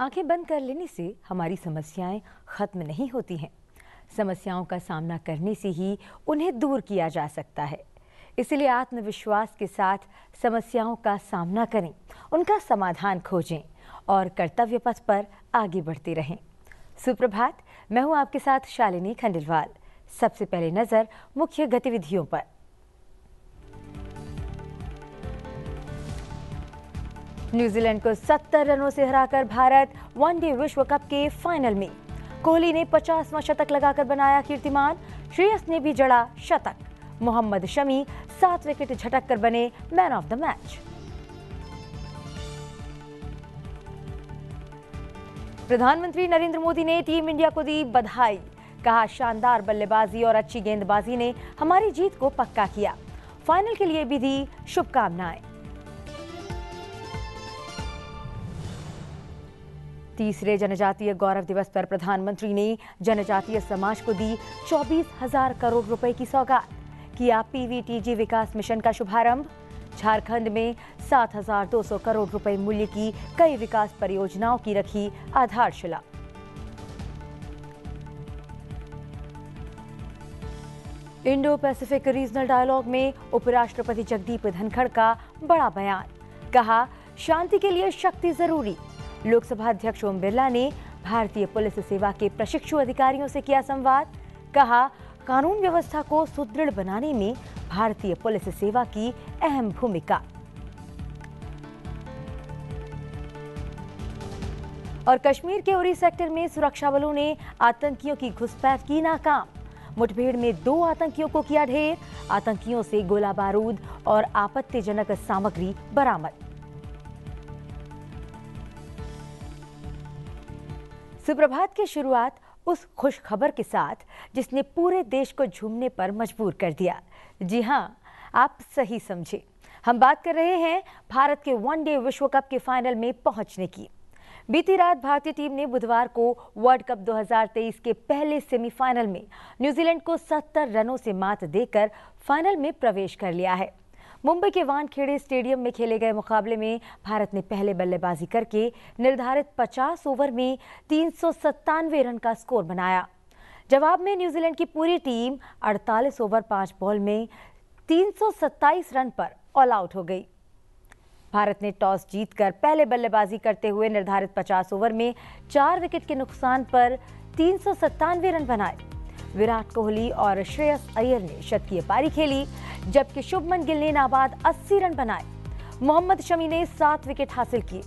आंखें बंद कर लेने से हमारी समस्याएं खत्म नहीं होती हैं। समस्याओं का सामना करने से ही उन्हें दूर किया जा सकता है। इसलिए आत्मविश्वास के साथ समस्याओं का सामना करें, उनका समाधान खोजें और कर्तव्य पथ पर आगे बढ़ते रहें। सुप्रभात, मैं हूं आपके साथ शालिनी खंडेलवाल। सबसे पहले नजर मुख्य गतिविधियों पर। न्यूजीलैंड को 70 रनों से हराकर भारत वनडे विश्व कप के फाइनल में। कोहली ने 50वां शतक लगाकर बनाया कीर्तिमान। श्रेयस ने भी जड़ा शतक। मोहम्मद शमी 7 विकेट झटक कर बने मैन ऑफ द मैच। प्रधानमंत्री नरेंद्र मोदी ने टीम इंडिया को दी बधाई। कहा, शानदार बल्लेबाजी और अच्छी गेंदबाजी ने हमारी जीत को पक्का किया। फाइनल के लिए भी दी शुभकामनाएं। तीसरे जनजातीय गौरव दिवस पर प्रधानमंत्री ने जनजातीय समाज को दी 24,000 करोड़ रुपए की सौगात। किया पीवीटीजी विकास मिशन का शुभारंभ। झारखंड में 7,200 करोड़ रुपए मूल्य की कई विकास परियोजनाओं की रखी आधारशिला। इंडो पैसिफिक रीजनल डायलॉग में उपराष्ट्रपति जगदीप धनखड़ का बड़ा बयान। कहा, शांति के लिए शक्ति जरूरी। लोकसभा अध्यक्ष ओम बिरला ने भारतीय पुलिस सेवा के प्रशिक्षु अधिकारियों से किया संवाद। कहा, कानून व्यवस्था को सुदृढ़ बनाने में भारतीय पुलिस सेवा की अहम भूमिका। और कश्मीर के उरी सेक्टर में सुरक्षा बलों ने आतंकियों की घुसपैठ की नाकाम। मुठभेड़ में 2 आतंकियों को किया ढेर। आतंकियों से गोला बारूद और आपत्तिजनक सामग्री बरामद। सुप्रभात की शुरुआत उस खुश खबर के साथ जिसने पूरे देश को झूमने पर मजबूर कर दिया। जी हां, आप सही समझे। हम बात कर रहे हैं भारत के वनडे विश्व कप के फाइनल में पहुंचने की। बीती रात भारतीय टीम ने बुधवार को वर्ल्ड कप 2023 के पहले सेमीफाइनल में न्यूजीलैंड को 70 रनों से मात देकर फाइनल में प्रवेश कर लिया है। मुंबई के वानखेड़े स्टेडियम में खेले गए मुकाबले में भारत ने पहले बल्लेबाजी करके निर्धारित 50 ओवर में 397 रन का स्कोर बनाया। जवाब में न्यूजीलैंड की पूरी टीम 48 ओवर 5 बॉल में 327 रन पर ऑल आउट हो गई। भारत ने टॉस जीतकर पहले बल्लेबाजी करते हुए निर्धारित 50 ओवर में 4 विकेट के नुकसान पर 397 रन बनाए। विराट कोहली और श्रेयस अय्यर ने शतकीय पारी खेली, जबकि शुभमन गिल ने नाबाद 80 रन बनाए। मोहम्मद शमी ने 7 विकेट हासिल किए।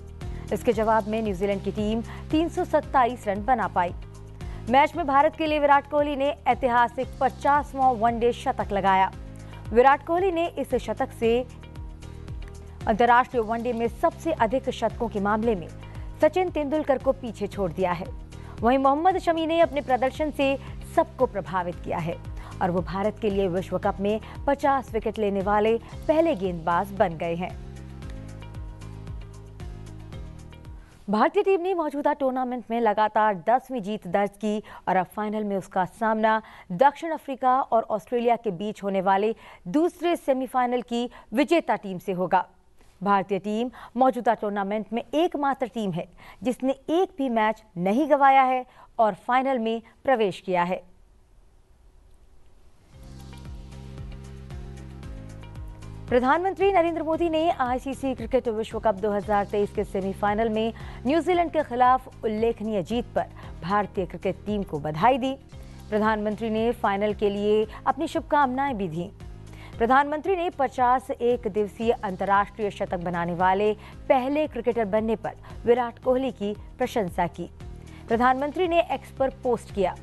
इसके जवाब में न्यूजीलैंड की टीम 327 रन बना पाई। मैच में भारत के लिए विराट कोहली ने ऐतिहासिक 50वां वनडे शतक लगाया। विराट कोहली ने इस शतक से अंतर्राष्ट्रीय वनडे में सबसे अधिक शतकों के मामले में सचिन तेंदुलकर को पीछे छोड़ दिया है। वहीं मोहम्मद शमी ने अपने प्रदर्शन से सबको प्रभावित किया है और वो भारत के लिए विश्व कप में 50 विकेट लेने वाले पहले गेंदबाज बन गए हैं। भारतीय टीम ने मौजूदा टूर्नामेंट में लगातार 10वीं जीत दर्ज की और अब फाइनल में उसका सामना दक्षिण अफ्रीका और ऑस्ट्रेलिया के बीच होने वाले दूसरे सेमीफाइनल की विजेता टीम से होगा। भारतीय टीम मौजूदा टूर्नामेंट में एकमात्र टीम है जिसने एक भी मैच नहीं गंवाया है और फाइनल में प्रवेश किया है। प्रधानमंत्री नरेंद्र मोदी ने आईसीसी क्रिकेट विश्व कप 2023 के सेमीफाइनल में न्यूजीलैंड के खिलाफ उल्लेखनीय जीत पर भारतीय क्रिकेट टीम को बधाई दी। प्रधानमंत्री ने फाइनल के लिए अपनी शुभकामनाएं भी दी। प्रधानमंत्री ने 50 एक दिवसीय अंतर्राष्ट्रीय शतक बनाने वाले पहले क्रिकेटर बनने पर विराट कोहली की प्रशंसा की। प्रधानमंत्री ने एक्स पर पोस्ट किया,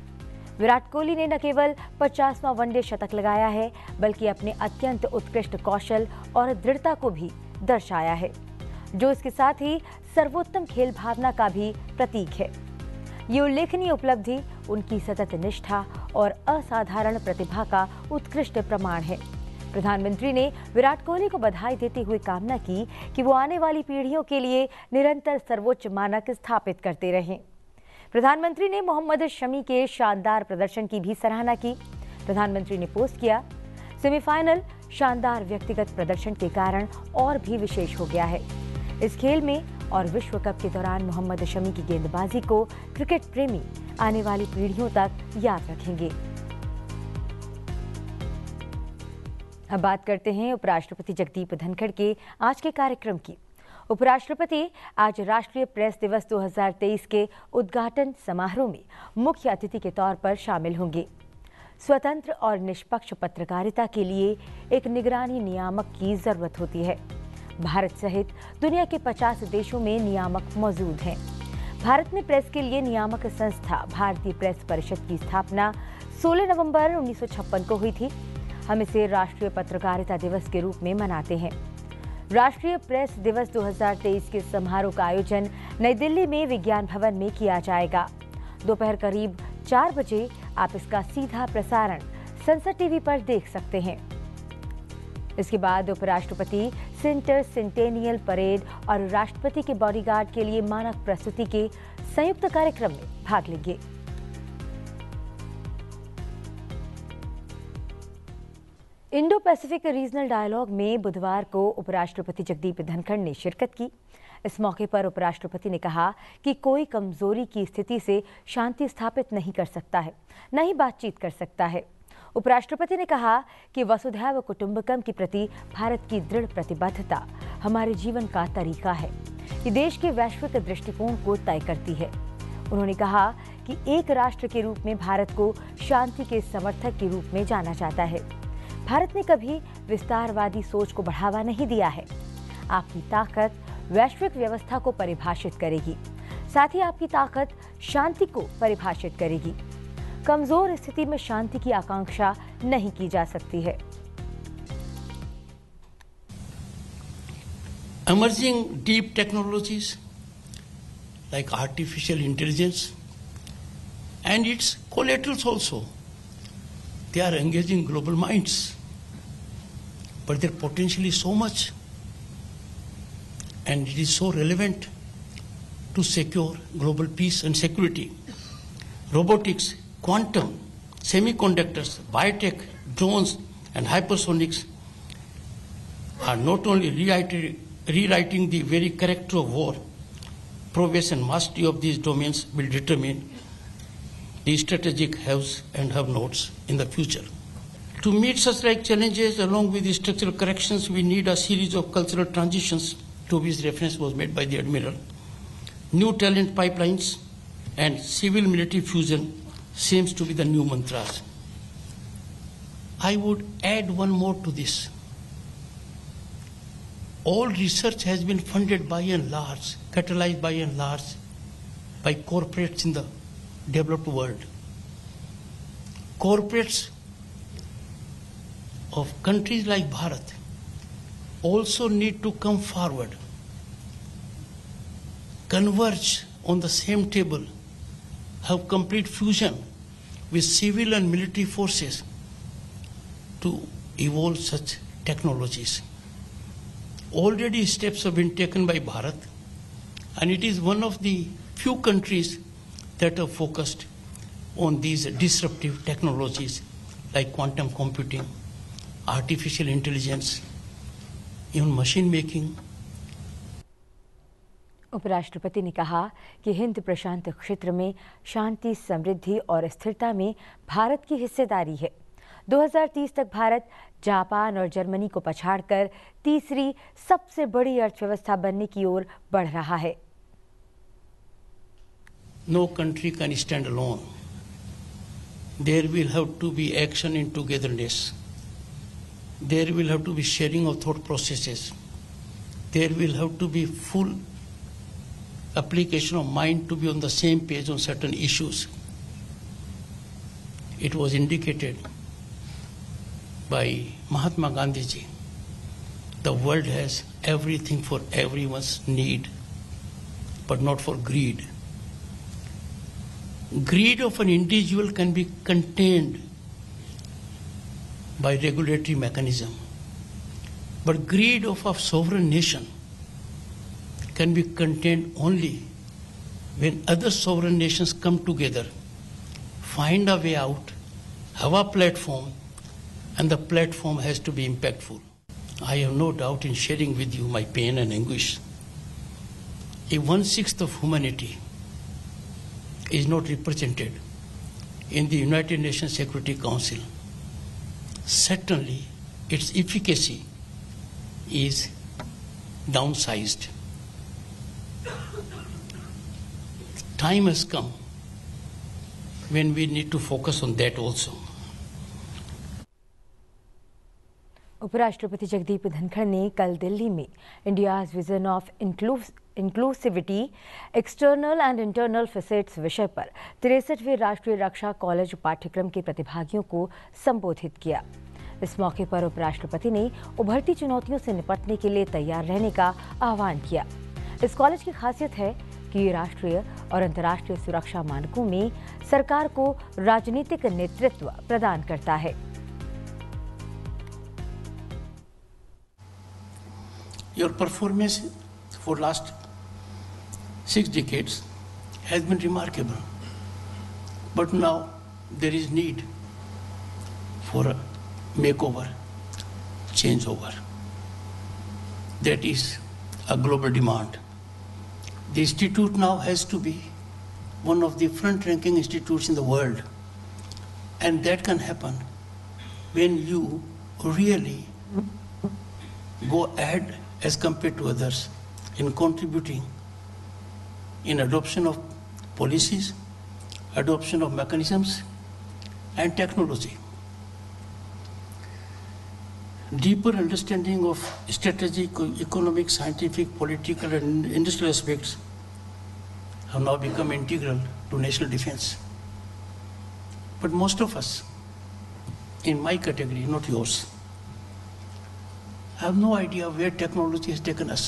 विराट कोहली ने न केवल 50वां वनडे शतक लगाया है बल्कि अपने अत्यंत उत्कृष्ट कौशल और दृढ़ता को भी दर्शाया है, जो इसके साथ ही सर्वोत्तम खेल भावना का भी प्रतीक है। ये उल्लेखनीय उपलब्धि उनकी सतत निष्ठा और असाधारण प्रतिभा का उत्कृष्ट प्रमाण है। प्रधानमंत्री ने विराट कोहली को बधाई देते हुए कामना की कि वो आने वाली पीढ़ियों के लिए निरंतर सर्वोच्च मानक स्थापित करते रहें। प्रधानमंत्री ने मोहम्मद शमी के शानदार प्रदर्शन की भी सराहना की। प्रधानमंत्री ने पोस्ट किया, सेमीफाइनल शानदार व्यक्तिगत प्रदर्शन के कारण और भी विशेष हो गया है। इस खेल में और विश्व कप के दौरान मोहम्मद शमी की गेंदबाजी को क्रिकेट प्रेमी आने वाली पीढ़ियों तक याद रखेंगे। अब बात करते हैं उपराष्ट्रपति जगदीप धनखड़ के आज के कार्यक्रम की। उपराष्ट्रपति आज राष्ट्रीय प्रेस दिवस 2023 के उद्घाटन समारोह में मुख्य अतिथि के तौर पर शामिल होंगे। स्वतंत्र और निष्पक्ष पत्रकारिता के लिए एक निगरानी नियामक की जरूरत होती है। भारत सहित दुनिया के 50 देशों में नियामक मौजूद हैं। भारत में प्रेस के लिए नियामक संस्था भारतीय प्रेस परिषद की स्थापना 16 नवंबर 1956 को हुई थी। हम इसे राष्ट्रीय पत्रकारिता दिवस के रूप में मनाते हैं। राष्ट्रीय प्रेस दिवस 2023 के समारोह का आयोजन नई दिल्ली में विज्ञान भवन में किया जाएगा। दोपहर करीब 4 बजे आप इसका सीधा प्रसारण संसद टीवी पर देख सकते हैं। इसके बाद उपराष्ट्रपति सेंटर सेंटेनियल परेड और राष्ट्रपति के बॉडीगार्ड के लिए मानक प्रस्तुति के संयुक्त कार्यक्रम में भाग लेंगे। इंडो पैसिफिक रीजनल डायलॉग में बुधवार को उपराष्ट्रपति जगदीप धनखड़ ने शिरकत की। इस मौके पर उपराष्ट्रपति ने कहा कि कोई कमजोरी की स्थिति से शांति स्थापित नहीं कर सकता है, न ही बातचीत कर सकता है। उपराष्ट्रपति ने कहा कि वसुधैव कुटुंबकम के प्रति भारत की दृढ़ प्रतिबद्धता हमारे जीवन का तरीका है। ये देश के वैश्विक दृष्टिकोण को तय करती है। उन्होंने कहा कि एक राष्ट्र के रूप में भारत को शांति के समर्थक के रूप में जाना जाता है। भारत ने कभी विस्तारवादी सोच को बढ़ावा नहीं दिया है। आपकी ताकत वैश्विक व्यवस्था को परिभाषित करेगी, साथ ही आपकी ताकत शांति को परिभाषित करेगी। कमजोर स्थिति में शांति की आकांक्षा नहीं की जा सकती है। Emerging deep technologies like artificial intelligence and its collaterals also, they are engaging global minds, but their potential is so much, and it is so relevant to secure global peace and security. Robotics, quantum, semiconductors, biotech, drones, and hypersonics are not only rewriting the very character of war. Prowess and mastery of these domains will determine the strategic haves and have-nots in the future. To meet such like challenges, along with the structural corrections, we need a series of cultural transitions, to which reference was made by the Admiral. New talent pipelines and civil-military fusion seems to be the new mantras. I would add one more to this. All research has been funded by and large, catalyzed by and large, by corporates in the developed world. Corporates of countries like Bharat also need to come forward, converge on the same table, have complete fusion with civil and military forces to evolve such technologies. Already steps have been taken by Bharat, and it is one of the few countries that are focused on these disruptive technologies like quantum computing, artificial intelligence, even machine making. उपराष्ट्रपति ने कहा कि हिंद प्रशांत क्षेत्र में शांति, समृद्धि और स्थिरता में भारत की हिस्सेदारी है। 2030 तक भारत जापान और जर्मनी को पछाड़कर तीसरी सबसे बड़ी अर्थव्यवस्था बनने की ओर बढ़ रहा है। No country can stand alone. There will have to be action in togetherness. There will have to be sharing of thought processes. There will have to be full application of mind to be on the same page on certain issues. It was indicated by Mahatma Gandhi ji. The world has everything for everyone's need, but not for greed. Greed of an individual can be contained by regulatory mechanism, but greed of a sovereign nation can be contained only when other sovereign nations come together, find a way out, have a platform, and the platform has to be impactful. I have no doubt in sharing with you my pain and anguish. if 1/6 of humanity is not represented in the United Nations Security Council, certainly its efficacy is downsized. Time has come when we need to focus on that also. उपराष्ट्रपति जगदीप धनखड़ ने कल दिल्ली में India's vision of inclusivity external and internal facets विषय पर 63वें राष्ट्रीय रक्षा college पाठ्यक्रम के प्रतिभागियों को संबोधित किया। इस मौके पर उपराष्ट्रपति ने उभरती चुनौतियों से निपटने के लिए तैयार रहने का आह्वान किया। इस कॉलेज की खासियत है कि ये राष्ट्रीय और अंतर्राष्ट्रीय सुरक्षा मानकों में सरकार को राजनीतिक नेतृत्व प्रदान करता है। Your performance for last 6 decades has been remarkable, but now there is need for a makeover, changeover. That is a global demand. The institute now has to be one of the front-ranking institutes in the world, and that can happen when you really go ahead as compared to others in contributing in adoption of policies, adoption of mechanisms and technology. Deeper understanding of strategic, economic, scientific, political and industrial aspects have now become integral to national defense. But most of us, in my category, not yours, I have no idea where technology has taken us.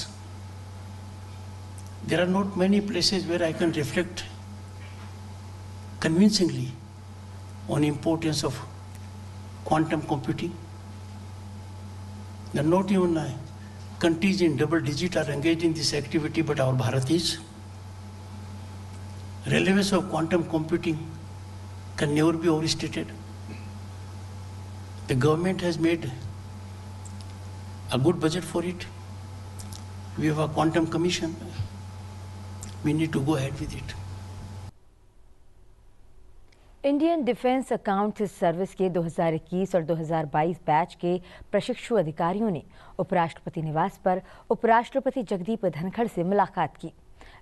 There are not many places where I can reflect convincingly on the importance of quantum computing. There are not even countries in double digit are engaged in this activity, but our Bharat is. Relevance of quantum computing can never be overstated. The government has made a good budget for it. We have a quantum commission. We need to go ahead with it. Indian defence account service के 2021 और 2022 batch के प्रशिक्षु अधिकारियों ने उपराष्ट्रपति निवास पर उपराष्ट्रपति जगदीप धनखड़ से मुलाकात की।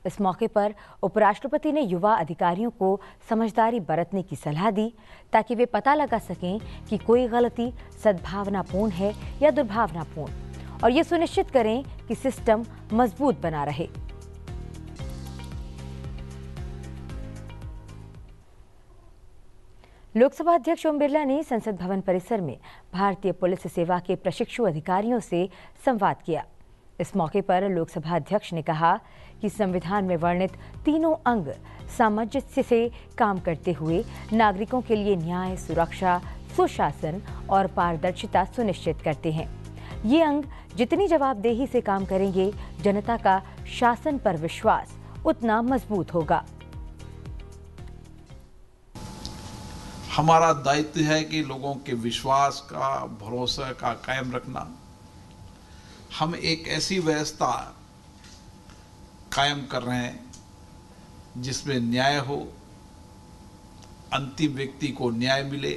इस मौके पर उपराष्ट्रपति ने युवा अधिकारियों को समझदारी बरतने की सलाह दी ताकि वे पता लगा सकें कि कोई गलती सद्भावनापूर्ण है या दुर्भावनापूर्ण, और ये सुनिश्चित करें कि सिस्टम मजबूत बना रहे। लोकसभा अध्यक्ष ओम बिरला ने संसद भवन परिसर में भारतीय पुलिस सेवा के प्रशिक्षु अधिकारियों से संवाद किया। इस मौके पर लोकसभा अध्यक्ष ने कहा कि संविधान में वर्णित तीनों अंग सामंजस्य से काम करते हुए नागरिकों के लिए न्याय, सुरक्षा, सुशासन और पारदर्शिता सुनिश्चित करते हैं। ये अंग जितनी जवाबदेही से काम करेंगे, जनता का शासन पर विश्वास उतना मजबूत होगा। हमारा दायित्व है कि लोगों के विश्वास का, भरोसा का कायम रखना। हम एक ऐसी व्यवस्था कायम कर रहे हैं जिसमें न्याय हो, अंतिम व्यक्ति को न्याय मिले,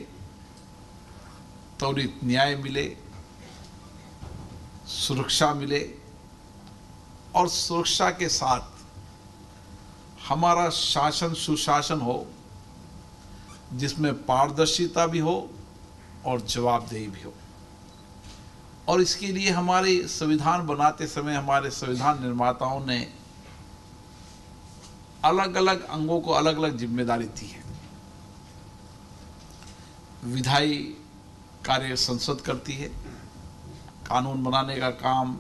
त्वरित न्याय मिले, सुरक्षा मिले, और सुरक्षा के साथ हमारा शासन सुशासन हो जिसमें पारदर्शिता भी हो और जवाबदेही भी हो। और इसके लिए हमारे संविधान बनाते समय हमारे संविधान निर्माताओं ने अलग अलग अंगों को अलग अलग जिम्मेदारी दी है। विधायी कार्य संसद करती है, कानून बनाने का काम,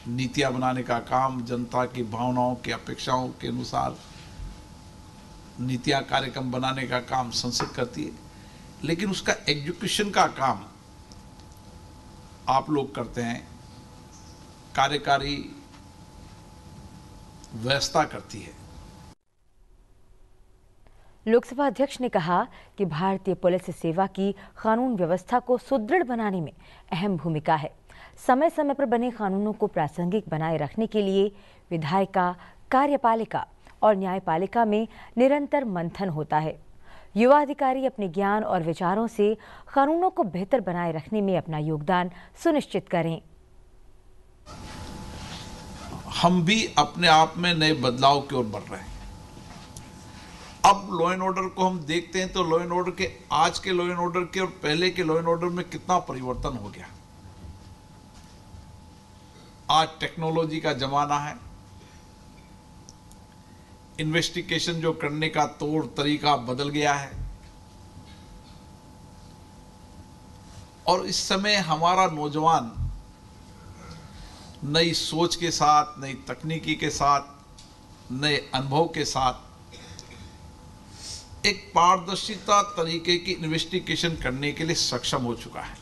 नीतियां बनाने का काम, जनता की भावनाओं की अपेक्षाओं के अनुसार नीतियां कार्यक्रम बनाने का काम संसद करती है, लेकिन उसका एग्जीक्यूशन का काम आप लोग करते हैं, कार्यकारी व्यवस्था करती है। लोकसभा अध्यक्ष ने कहा कि भारतीय पुलिस सेवा की कानून व्यवस्था को सुदृढ़ बनाने में अहम भूमिका है। समय समय पर बने कानूनों को प्रासंगिक बनाए रखने के लिए विधायिका, कार्यपालिका और न्यायपालिका में निरंतर मंथन होता है। युवा अधिकारी अपने ज्ञान और विचारों से कानूनों को बेहतर बनाए रखने में अपना योगदान सुनिश्चित करें। हम भी अपने आप में नए बदलाव की ओर बढ़ रहे हैं। अब लॉ एंड ऑर्डर को हम देखते हैं तो लॉ एंड ऑर्डर के आज के लॉ एंड ऑर्डर के और पहले के लॉ एंड ऑर्डर में कितना परिवर्तन हो गया। आज टेक्नोलॉजी का जमाना है। इन्वेस्टिगेशन जो करने का तौर तरीका बदल गया है और इस समय हमारा नौजवान नई सोच के साथ, नई तकनीकी के साथ, नए अनुभव के साथ एक पारदर्शिता तरीके की इन्वेस्टिगेशन करने के लिए सक्षम हो चुका है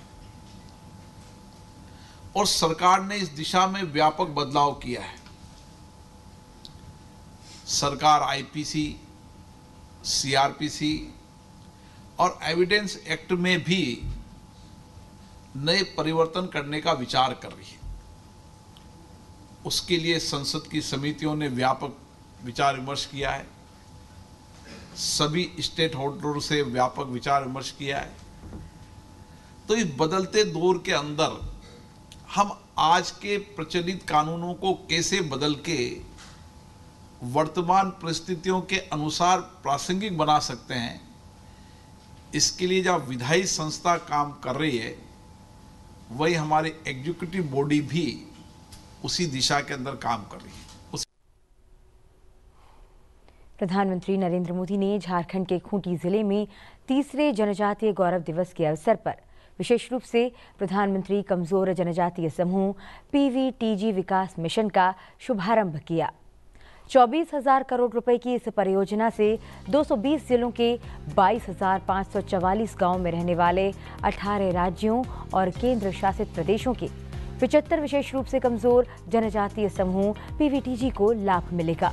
और सरकार ने इस दिशा में व्यापक बदलाव किया है। सरकार आईपीसी, सीआरपीसी और एविडेंस एक्ट में भी नए परिवर्तन करने का विचार कर रही है। उसके लिए संसद की समितियों ने व्यापक विचार विमर्श किया है। सभी स्टेट होल्डरों से व्यापक विचार विमर्श किया है। तो इस बदलते दौर के अंदर हम आज के प्रचलित कानूनों को कैसे बदल के वर्तमान परिस्थितियों के अनुसार प्रासंगिक बना सकते हैं, इसके लिए जहाँ विधायी संस्था काम कर रही है वही हमारी एग्जीक्यूटिव बॉडी भी उसी दिशा के अंदर काम कर रही है। प्रधानमंत्री नरेंद्र मोदी ने झारखंड के खूंटी जिले में तीसरे जनजातीय गौरव दिवस के अवसर पर विशेष रूप से प्रधानमंत्री कमजोर जनजातीय समूह पीवीटीजी विकास मिशन का शुभारंभ किया। 24,000 करोड़ रुपए की इस परियोजना से 220 जिलों के 22,544 गांवों में रहने वाले 18 राज्यों और केंद्र शासित प्रदेशों के 75 विशेष रूप से कमजोर जनजातीय समूह पीवीटीजी को लाभ मिलेगा।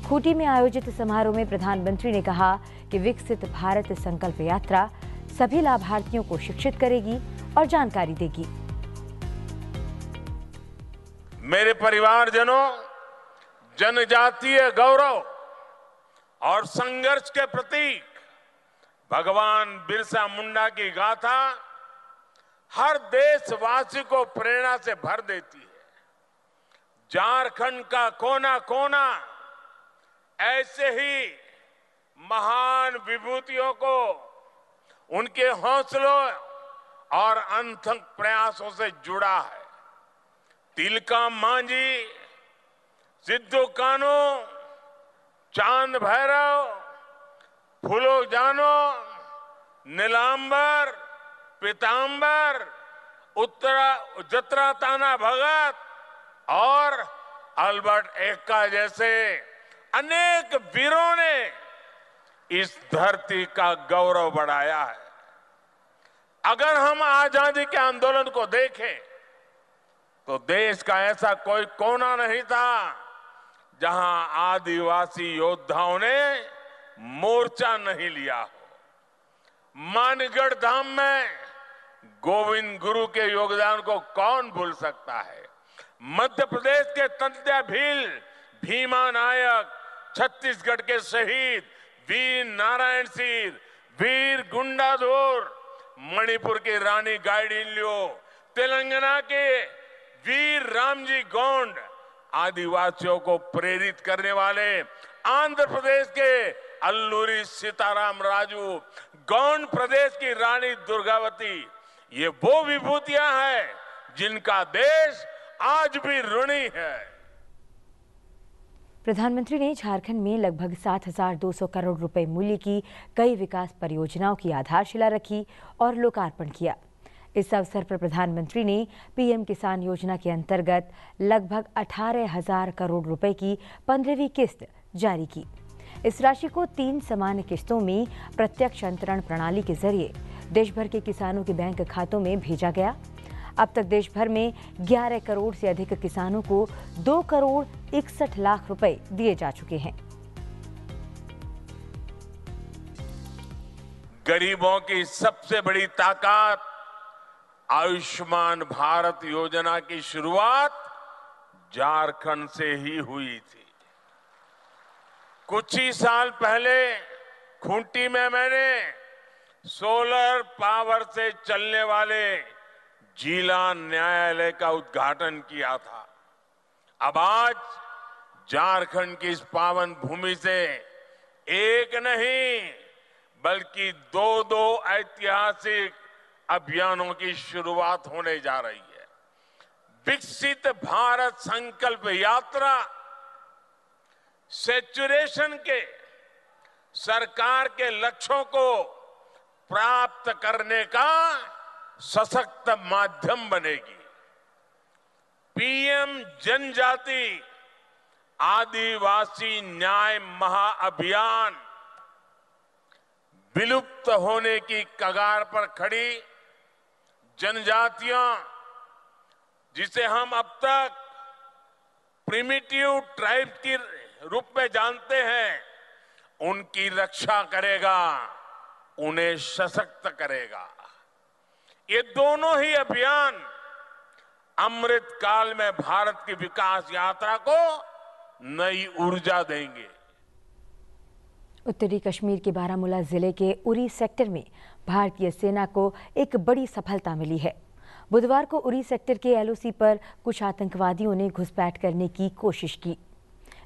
खूंटी में आयोजित समारोह में प्रधानमंत्री ने कहा कि विकसित भारत संकल्प यात्रा सभी लाभार्थियों को शिक्षित करेगी और जानकारी देगी। मेरे परिवारजनों, जनजातीय गौरव और संघर्ष के प्रतीक भगवान बिरसा मुंडा की गाथा हर देशवासी को प्रेरणा से भर देती है। झारखंड का कोना कोना ऐसे ही महान विभूतियों को उनके हौसलों और अनथक प्रयासों से जुड़ा है। तिलका मांझी, सिद्धू कान्हू, चांद भैरव, फूलो जानो, नीलांबर, पीतांबर, जत्रा ताना भगत और अल्बर्ट एक्का जैसे अनेक वीरों ने इस धरती का गौरव बढ़ाया है। अगर हम आजादी के आंदोलन को देखें तो देश का ऐसा कोई कोना नहीं था जहां आदिवासी योद्धाओं ने मोर्चा नहीं लिया हो। मानगढ़ धाम में गोविंद गुरु के योगदान को कौन भूल सकता है। मध्य प्रदेश के तंत्या भील, भीमा नायक, छत्तीसगढ़ के शहीद वीर नारायण सिंह, वीर गुंडाधुर, मणिपुर की रानी गाइडिन्ल्यो, तेलंगाना के वीर रामजी गोंड, आदिवासियों को प्रेरित करने वाले आंध्र प्रदेश के अल्लूरी सीताराम राजू, गौंड प्रदेश की रानी दुर्गावती, ये वो विभूतियां हैं जिनका देश आज भी ऋणी है। प्रधानमंत्री ने झारखंड में लगभग 7,200 करोड़ रुपए मूल्य की कई विकास परियोजनाओं की आधारशिला रखी और लोकार्पण किया। इस अवसर पर प्रधानमंत्री ने पीएम किसान योजना के अंतर्गत लगभग 18,000 करोड़ रुपए की 15वीं किस्त जारी की। इस राशि को 3 समान किस्तों में प्रत्यक्ष अंतरण प्रणाली के जरिए देश भर के किसानों के बैंक खातों में भेजा गया। अब तक देश भर में 11 करोड़ से अधिक किसानों को 2 करोड़ 61 लाख रुपए दिए जा चुके हैं। गरीबों की सबसे बड़ी ताकत आयुष्मान भारत योजना की शुरुआत झारखंड से ही हुई थी। कुछ ही साल पहले खूंटी में मैंने सोलर पावर से चलने वाले जिला न्यायालय का उद्घाटन किया था। अब आज झारखंड की इस पावन भूमि से एक नहीं बल्कि दो ऐतिहासिक अभियानों की शुरुआत होने जा रही है। विकसित भारत संकल्प यात्रा सैचुरेशन के सरकार के लक्ष्यों को प्राप्त करने का सशक्त माध्यम बनेगी। पीएम जनजाति आदिवासी न्याय महाअभियान विलुप्त होने की कगार पर खड़ी जनजातियां, जिसे हम अब तक प्रिमिटिव ट्राइब के रूप में जानते हैं, उनकी रक्षा करेगा, उन्हें सशक्त करेगा। ये दोनों ही अभियान अमृत काल में भारत की विकास यात्रा को नई ऊर्जा देंगे। उत्तरी कश्मीर के बारामूला जिले के उरी सेक्टर में भारतीय सेना को एक बड़ी सफलता मिली है। बुधवार को उरी सेक्टर के एलओसी पर कुछ आतंकवादियों ने घुसपैठ करने की कोशिश की।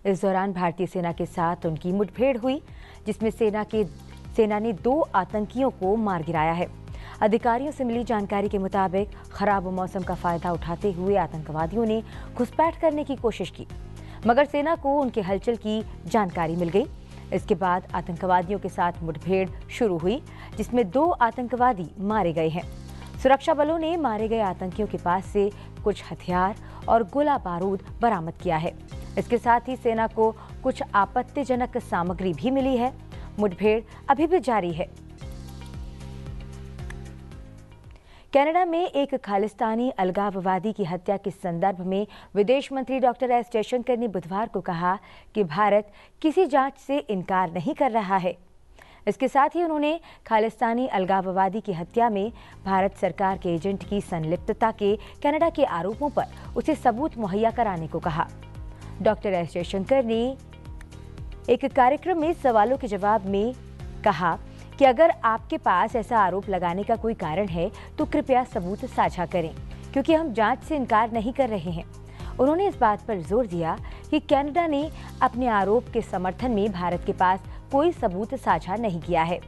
इस दौरान भारतीय सेना के साथ उनकी मुठभेड़ हुई, जिसमें सेना ने 2 आतंकियों को मार गिराया है। अधिकारियों से मिली जानकारी के मुताबिक खराब मौसम का फायदा उठाते हुए आतंकवादियों ने घुसपैठ करने की कोशिश की, मगर सेना को उनके हलचल की जानकारी मिल गई। इसके बाद आतंकवादियों के साथ मुठभेड़ शुरू हुई, जिसमें 2 आतंकवादी मारे गए हैं। सुरक्षा बलों ने मारे गए आतंकियों के पास से कुछ हथियार और गोला बारूद बरामद किया है। इसके साथ ही सेना को कुछ आपत्तिजनक सामग्री भी मिली है। मुठभेड़ अभी भी जारी है। कनाडा में एक खालिस्तानी अलगाववादी की हत्या के संदर्भ में विदेश मंत्री डॉक्टर एस जयशंकर ने बुधवार को कहा कि भारत किसी जांच से इनकार नहीं कर रहा है। इसके साथ ही उन्होंने खालिस्तानी अलगाववादी की हत्या में भारत सरकार के एजेंट की संलिप्तता के कनाडा के आरोपों पर उसे सबूत मुहैया कराने को कहा। डॉक्टर एस जयशंकर ने एक कार्यक्रम में सवालों के जवाब में कहा कि अगर आपके पास ऐसा आरोप लगाने का कोई कारण है तो कृपया सबूत साझा करें, क्योंकि हम जांच से इनकार नहीं कर रहे हैं। उन्होंने इस बात पर जोर दिया कि कनाडा ने अपने आरोप के समर्थन में भारत के पास कोई सबूत साझा नहीं किया है।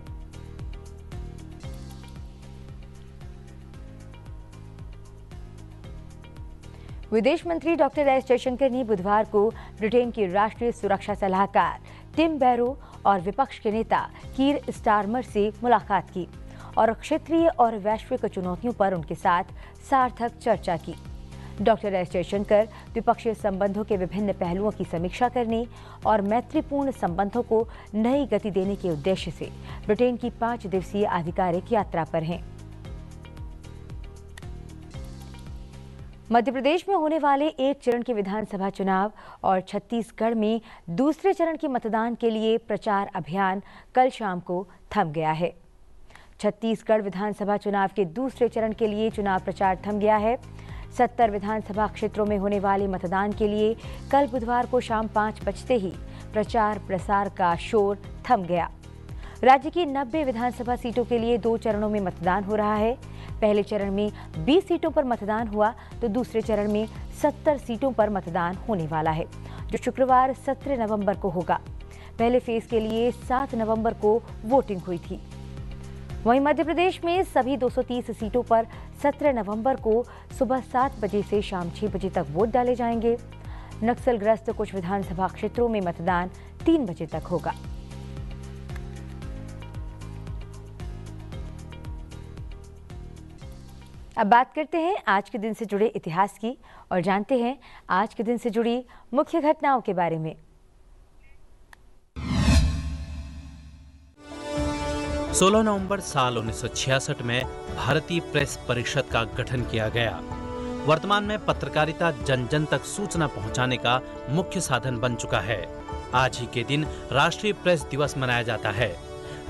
विदेश मंत्री डॉक्टर एस जयशंकर ने बुधवार को ब्रिटेन के राष्ट्रीय सुरक्षा सलाहकार टिम बैरो और विपक्ष के नेता कीर स्टारमर से मुलाकात की और क्षेत्रीय और वैश्विक चुनौतियों पर उनके साथ सार्थक चर्चा की। डॉक्टर एस जयशंकर द्विपक्षीय संबंधों के विभिन्न पहलुओं की समीक्षा करने और मैत्रीपूर्ण संबंधों को नई गति देने के उद्देश्य से ब्रिटेन की 5 दिवसीय आधिकारिक यात्रा पर हैं। मध्य प्रदेश में होने वाले 1 चरण के विधानसभा चुनाव और छत्तीसगढ़ में दूसरे चरण के मतदान के लिए प्रचार अभियान कल शाम को थम गया है। छत्तीसगढ़ विधानसभा चुनाव के दूसरे चरण के लिए चुनाव प्रचार थम गया है। 70 विधानसभा क्षेत्रों में होने वाले मतदान के लिए कल बुधवार को शाम 5 बजते ही प्रचार प्रसार का शोर थम गया। राज्य की 90 विधानसभा सीटों के लिए 2 चरणों में मतदान हो रहा है। पहले चरण में 20 सीटों पर मतदान हुआ तो दूसरे चरण में 70 सीटों पर मतदान होने वाला है, जो शुक्रवार 17 नवंबर को होगा। पहले फेज के लिए 7 नवंबर को वोटिंग हुई थी। वहीं मध्य प्रदेश में सभी 230 सीटों पर 17 नवंबर को सुबह 7 बजे से शाम 6 बजे तक वोट डाले जाएंगे। नक्सलग्रस्त कुछ विधानसभा क्षेत्रों में मतदान 3 बजे तक होगा। अब बात करते हैं आज के दिन से जुड़े इतिहास की और जानते हैं आज के दिन से जुड़ी मुख्य घटनाओं के बारे में। 16 नवंबर साल 1966 में भारतीय प्रेस परिषद का गठन किया गया। वर्तमान में पत्रकारिता जन जन तक सूचना पहुंचाने का मुख्य साधन बन चुका है। आज ही के दिन राष्ट्रीय प्रेस दिवस मनाया जाता है।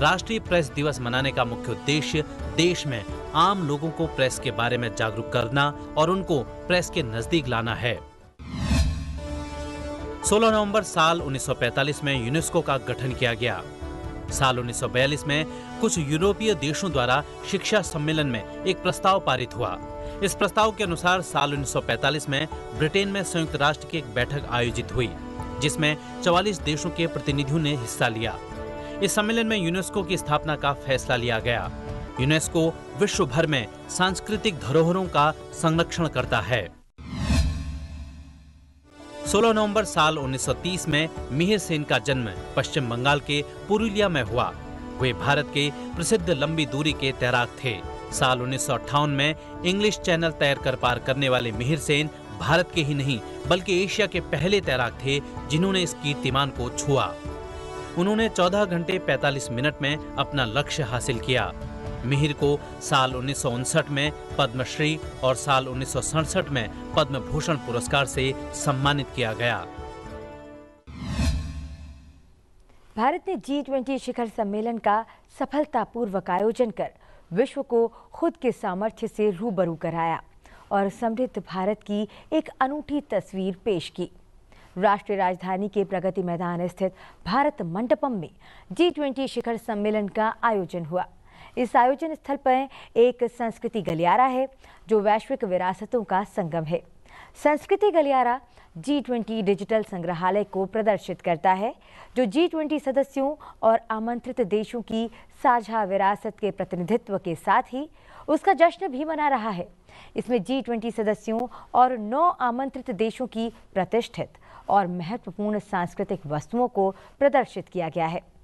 राष्ट्रीय प्रेस दिवस मनाने का मुख्य उद्देश्य देश में आम लोगों को प्रेस के बारे में जागरूक करना और उनको प्रेस के नजदीक लाना है। 16 नवंबर साल 1945 में यूनेस्को का गठन किया गया। साल 1942 में कुछ यूरोपीय देशों द्वारा शिक्षा सम्मेलन में एक प्रस्ताव पारित हुआ। इस प्रस्ताव के अनुसार साल 1945 में ब्रिटेन में संयुक्त राष्ट्र की एक बैठक आयोजित हुई, जिसमें 44 देशों के प्रतिनिधियों ने हिस्सा लिया। इस सम्मेलन में यूनेस्को की स्थापना का फैसला लिया गया। यूनेस्को विश्व भर में सांस्कृतिक धरोहरों का संरक्षण करता है। 16 नवंबर साल 1930 में मिहिर सेन का जन्म पश्चिम बंगाल के पुरुलिया में हुआ। वे भारत के प्रसिद्ध लंबी दूरी के तैराक थे। साल 1958 में इंग्लिश चैनल तैर कर पार करने वाले मिहिर सेन भारत के ही नहीं बल्कि एशिया के पहले तैराक थे जिन्होंने इस कीर्तिमान को छुआ। उन्होंने 14 घंटे 45 मिनट में अपना लक्ष्य हासिल किया। मिहिर को साल 1959 में पद्मश्री और साल 1967 में पद्म भूषण पुरस्कार से सम्मानित किया गया। भारत ने G20 शिखर सम्मेलन का सफलतापूर्वक आयोजन कर विश्व को खुद के सामर्थ्य से रूबरू कराया और समृद्ध भारत की एक अनूठी तस्वीर पेश की। राष्ट्रीय राजधानी के प्रगति मैदान स्थित भारत मंडपम में G20 शिखर सम्मेलन का आयोजन हुआ। इस आयोजन स्थल पर एक संस्कृति गलियारा है जो वैश्विक विरासतों का संगम है। संस्कृति गलियारा G20 डिजिटल संग्रहालय को प्रदर्शित करता है, जो G20 सदस्यों और आमंत्रित देशों की साझा विरासत के प्रतिनिधित्व के साथ ही उसका जश्न भी मना रहा है। इसमें G20 सदस्यों और 9 आमंत्रित देशों की प्रतिष्ठित और महत्वपूर्ण सांस्कृतिक वस्तुओं को प्रदर्शित किया गया है।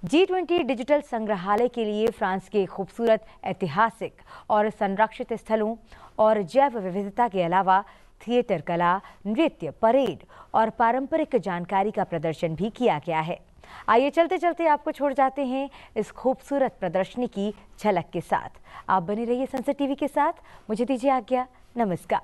G20 डिजिटल संग्रहालय के लिए फ्रांस के खूबसूरत ऐतिहासिक और संरक्षित स्थलों और जैव विविधता के अलावा थिएटर कला, नृत्य, परेड और पारंपरिक जानकारी का प्रदर्शन भी किया गया है। आइए चलते चलते आपको छोड़ जाते हैं इस खूबसूरत प्रदर्शनी की झलक के साथ। आप बने रहिए संसद टीवी के साथ। मुझे दीजिए आज्ञा। नमस्कार।